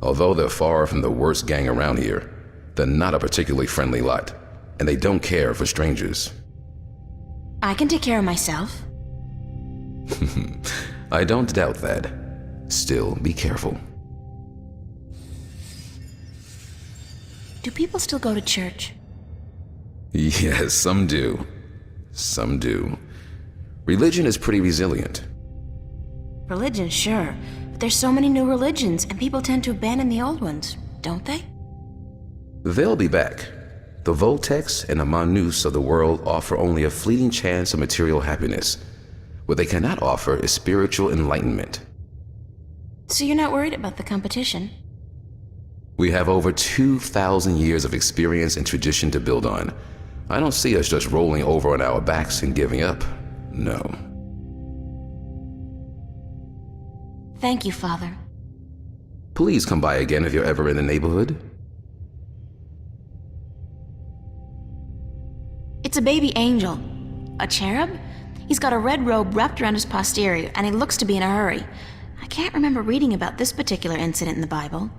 Although they're far from the worst gang around here, they're not a particularly friendly lot, and they don't care for strangers. I can take care of myself. I don't doubt that. Still, be careful. Do people still go to church? Yes, some do. Some do. Religion is pretty resilient. Religion, sure. But there's so many new religions, and people tend to abandon the old ones, don't they? They'll be back. The Voltex and the Manus of the world offer only a fleeting chance of material happiness. What they cannot offer is spiritual enlightenment. So you're not worried about the competition? We have over 2,000 years of experience and tradition to build on. I don't see us just rolling over on our backs and giving up. No. Thank you, Father. Please come by again if you're ever in the neighborhood. It's a baby angel. A cherub? He's got a red robe wrapped around his posterior, and he looks to be in a hurry. I can't remember reading about this particular incident in the Bible.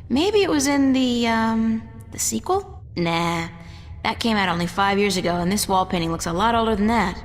Maybe it was in the sequel? Nah. That came out only 5 years ago, and this wall painting looks a lot older than that.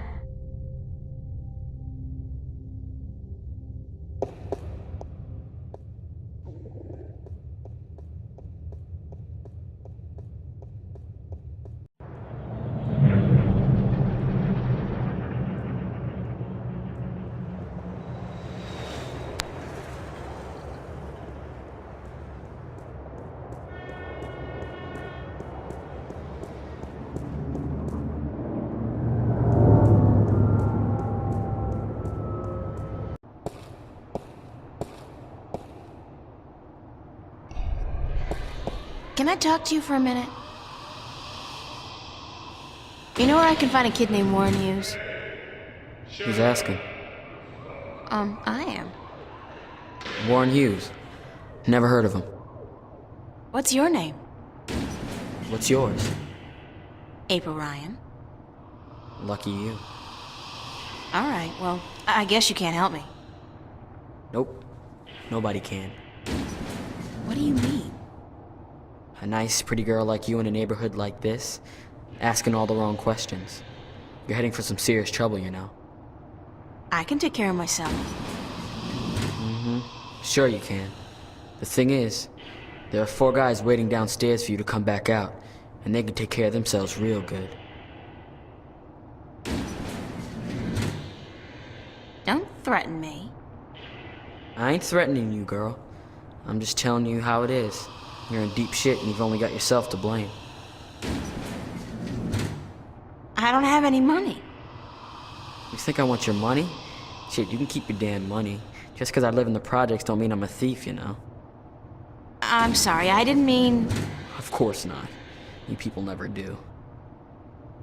Can I talk to you for a minute? You know where I can find a kid named Warren Hughes? Who's asking? I am. Warren Hughes. Never heard of him. What's your name? What's yours? April Ryan. Lucky you. Alright, well, I guess you can't help me. Nope. Nobody can. What do you mean? A nice, pretty girl like you in a neighborhood like this, asking all the wrong questions. You're heading for some serious trouble, you know. I can take care of myself. Sure you can. The thing is, there are 4 guys waiting downstairs for you to come back out, and they can take care of themselves real good. Don't threaten me. I ain't threatening you, girl. I'm just telling you how it is. You're in deep shit and you've only got yourself to blame. I don't have any money. You think I want your money? Shit, you can keep your damn money. Just because I live in the projects don't mean I'm a thief, you know? I'm sorry, I didn't mean... Of course not. You people never do.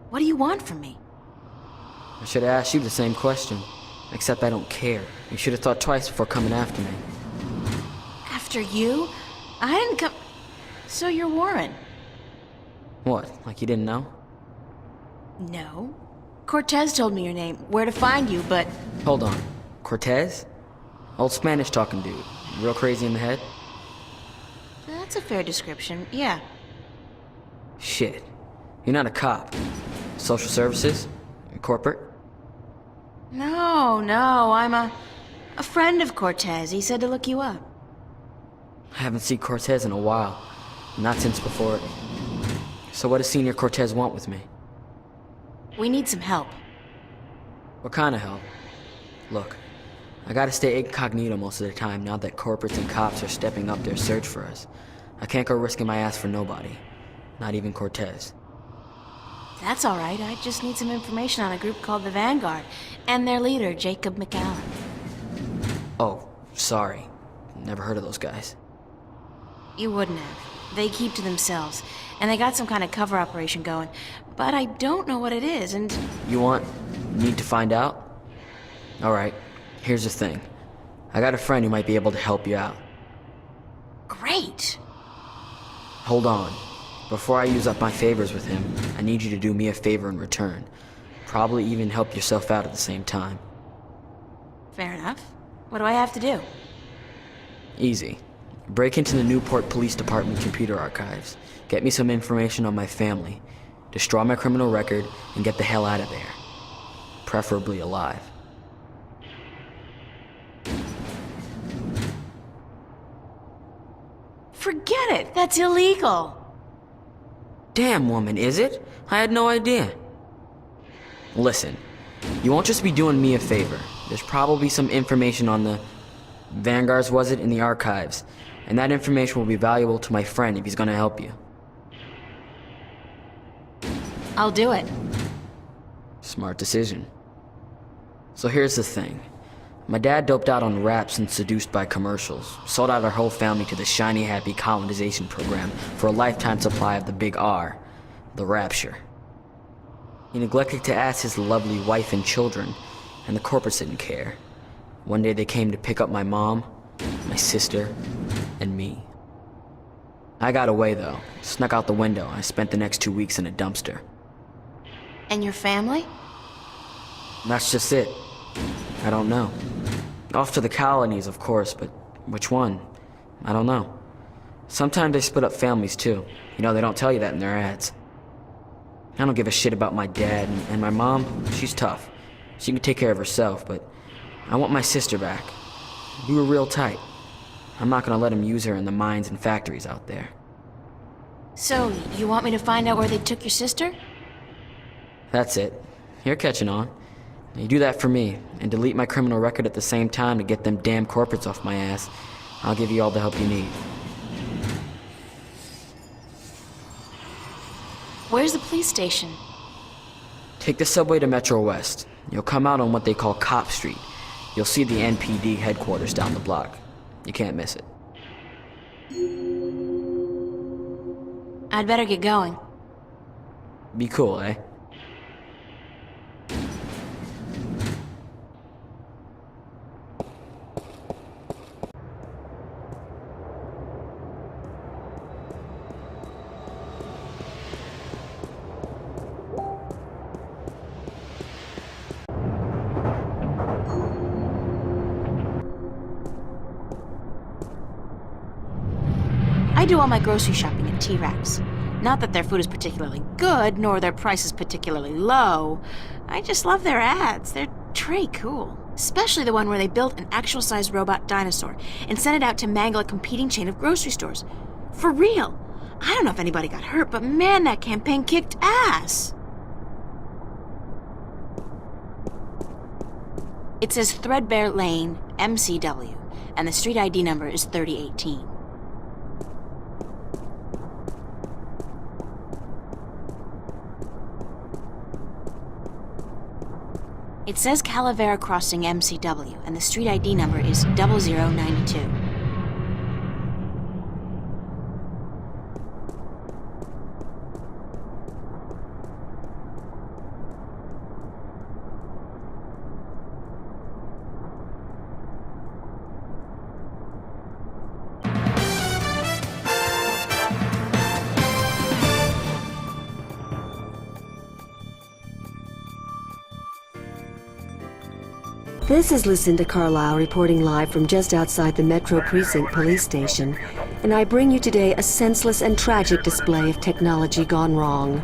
What do you want from me? I should have asked you the same question. Except I don't care. You should have thought twice before coming after me. After you? I didn't come... So you're Warren? What, like you didn't know? No. Cortez told me your name, where to find you, but... Hold on. Cortez? Old Spanish talking dude. Real crazy in the head? That's a fair description, yeah. Shit. You're not a cop. Social services? Corporate? No, I'm a friend of Cortez. He said to look you up. I haven't seen Cortez in a while. Not since before. So what does Senior Cortez want with me? We need some help. What kind of help? Look, I gotta stay incognito most of the time now that corporates and cops are stepping up their search for us. I can't go risking my ass for nobody. Not even Cortez. That's all right. I just need some information on a group called the Vanguard and their leader, Jacob McAllen. Oh, sorry. Never heard of those guys. You wouldn't have. They keep to themselves, and they got some kind of cover operation going, but I don't know what it is, and... You need to find out? Alright, here's the thing. I got a friend who might be able to help you out. Great! Hold on. Before I use up my favors with him, I need you to do me a favor in return. Probably even help yourself out at the same time. Fair enough. What do I have to do? Easy. Break into the Newport Police Department computer archives. Get me some information on my family. Destroy my criminal record and get the hell out of there. Preferably alive. Forget it. That's illegal. Damn, woman, is it? I had no idea. Listen, you won't just be doing me a favor. There's probably some information on the Vanguards, was it, in the archives. And that information will be valuable to my friend if he's gonna help you. I'll do it. Smart decision. So here's the thing. My dad doped out on raps and seduced by commercials. Sold out our whole family to the shiny happy colonization program for a lifetime supply of the big R, the rapture. He neglected to ask his lovely wife and children, and the corporates didn't care. One day they came to pick up my mom, my sister, and me. I got away though, snuck out the window. I spent the next 2 weeks in a dumpster. And your family? That's just it. I don't know. Off to the colonies, of course, but which one? I don't know. Sometimes they split up families too. You know, they don't tell you that in their ads. I don't give a shit about my dad, and my mom, she's tough. She can take care of herself, but I want my sister back. We were real tight. I'm not gonna let him use her in the mines and factories out there. So, you want me to find out where they took your sister? That's it. You're catching on. You do that for me, and delete my criminal record at the same time to get them damn corporates off my ass. I'll give you all the help you need. Where's the police station? Take the subway to Metro West. You'll come out on what they call Cop Street. You'll see the NPD headquarters down the block. You can't miss it. I'd better get going. Be cool, eh? I do all my grocery shopping at T-Rex. Not that their food is particularly good, nor their prices particularly low. I just love their ads. They're pretty cool. Especially the one where they built an actual-sized robot dinosaur and sent it out to mangle a competing chain of grocery stores. For real. I don't know if anybody got hurt, but man, that campaign kicked ass. It says Threadbare Lane, MCW, and the street ID number is 3018. It says Calavera Crossing MCW, and the street ID number is 0092. This is Lucinda Carlisle reporting live from just outside the Metro Precinct Police Station, and I bring you today a senseless and tragic display of technology gone wrong.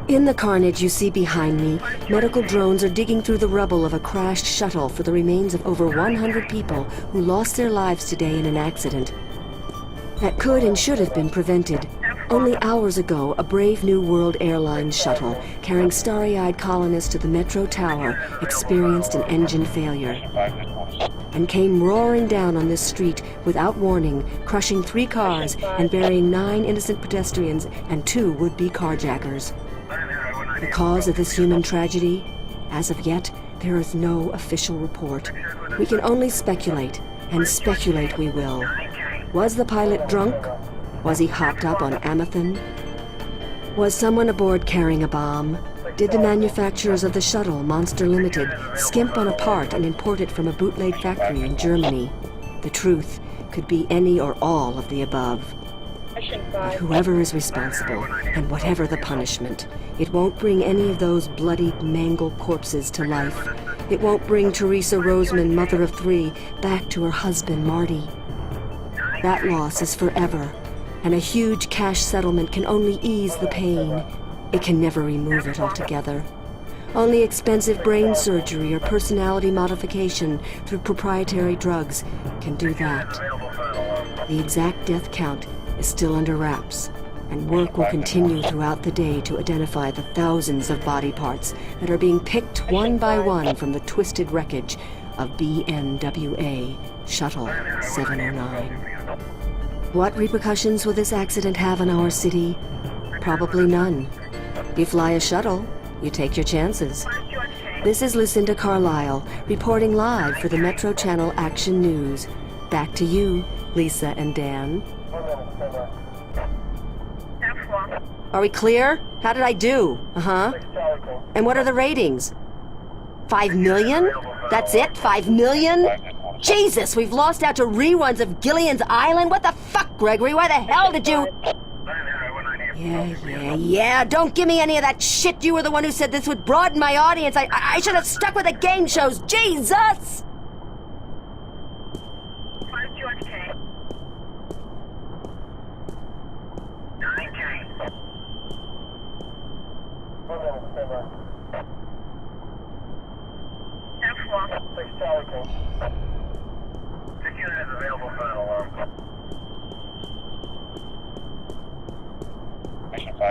In the carnage you see behind me, medical drones are digging through the rubble of a crashed shuttle for the remains of over 100 people who lost their lives today in an accident that could and should have been prevented. Only hours ago, a Brave New World Airlines shuttle carrying starry-eyed colonists to the Metro Tower experienced an engine failure and came roaring down on this street without warning, crushing 3 cars and burying 9 innocent pedestrians and 2 would-be carjackers. The cause of this human tragedy? As of yet, there is no official report. We can only speculate, and speculate we will. Was the pilot drunk? Was he hopped up on Amethyst? Was someone aboard carrying a bomb? Did the manufacturers of the shuttle, Monster Limited, skimp on a part and import it from a bootleg factory in Germany? The truth could be any or all of the above. But whoever is responsible, and whatever the punishment, it won't bring any of those bloody, mangled corpses to life. It won't bring Teresa Roseman, mother of 3, back to her husband, Marty. That loss is forever, and a huge cash settlement can only ease the pain. It can never remove it altogether. Only expensive brain surgery or personality modification through proprietary drugs can do that. The exact death count is still under wraps, and work will continue throughout the day to identify the thousands of body parts that are being picked one by one from the twisted wreckage of BNWA Shuttle 709. What repercussions will this accident have on our city? Probably none. You fly a shuttle, you take your chances. This is Lucinda Carlisle, reporting live for the Metro Channel Action News. Back to you, Lisa and Dan. Are we clear? How did I do? Uh-huh. And what are the ratings? 5 million? That's it? 5 million? Jesus, we've lost out to reruns of Gillian's Island? What the fuck, Gregory? Why the hell did you... Yeah. Don't give me any of that shit. You were the one who said this would broaden my audience. I should have stuck with the game shows. Jesus!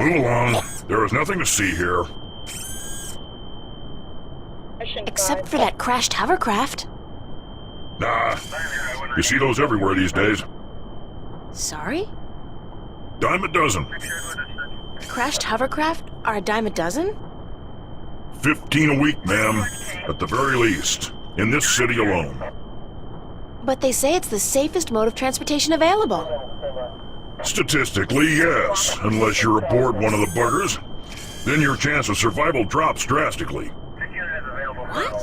Move along. There is nothing to see here. Except for that crashed hovercraft. Nah. You see those everywhere these days. Sorry? Dime a dozen. Crashed hovercraft are a dime a dozen? 15 a week, ma'am. At the very least. In this city alone. But they say it's the safest mode of transportation available. Statistically, yes. Unless you're aboard one of the buggers. Then your chance of survival drops drastically. What?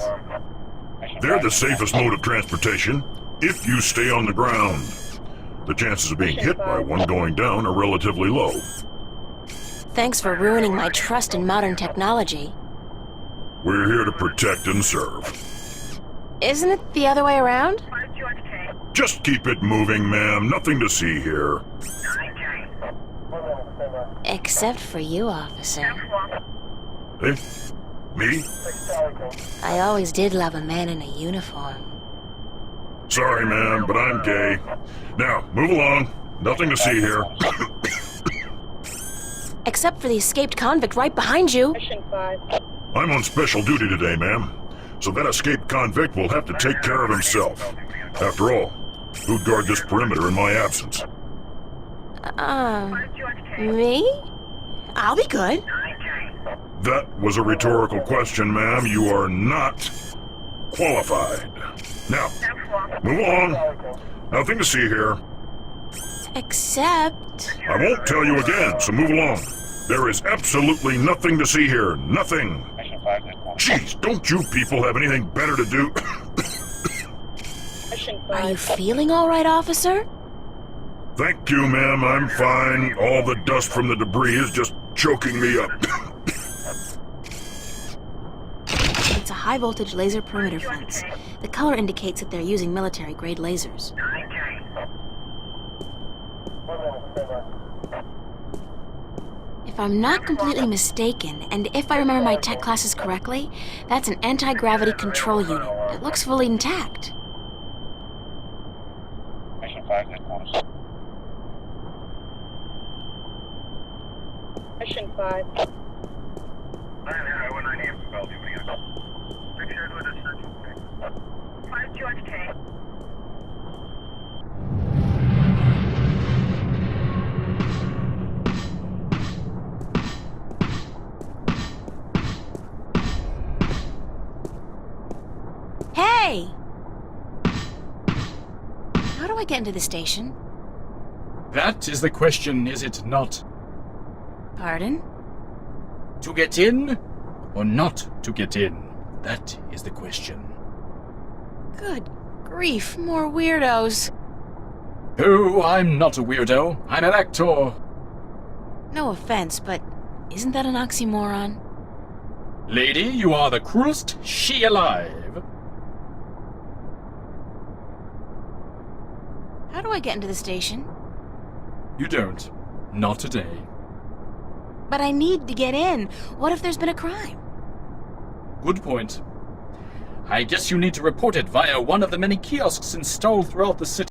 They're the safest mode of transportation, if you stay on the ground. The chances of being hit by one going down are relatively low. Thanks for ruining my trust in modern technology. We're here to protect and serve. Isn't it the other way around? Just keep it moving, ma'am. Nothing to see here. Except for you, officer. Eh? Me? I always did love a man in a uniform. Sorry, ma'am, but I'm gay. Now, move along. Nothing to see here. Except for the escaped convict right behind you. I'm on special duty today, ma'am. So that escaped convict will have to take care of himself. After all, who'd guard this perimeter in my absence? Me? I'll be good. That was a rhetorical question, ma'am. You are not qualified. Now, move along. Nothing to see here. Except... I won't tell you again, so move along. There is absolutely nothing to see here. Nothing. Jeez, don't you people have anything better to do? Are you feeling all right, officer? Thank you, ma'am. I'm fine. All the dust from the debris is just choking me up. It's a high-voltage laser perimeter fence. The color indicates that they're using military-grade lasers. If I'm not completely mistaken, and if I remember my tech classes correctly, that's an anti-gravity control unit. It looks fully intact. Mission 5 headquarters. Mission 5. 5 George K. Hey! How do I get into the station? That is the question, is it not? Pardon? To get in or not to get in? That is the question. Good grief, more weirdos. Oh, I'm not a weirdo. I'm an actor. No offense, but isn't that an oxymoron? Lady, you are the cruelest she alive. How do I get into the station? You don't. Not today. But I need to get in. What if there's been a crime? Good point. I guess you need to report it via one of the many kiosks installed throughout the city.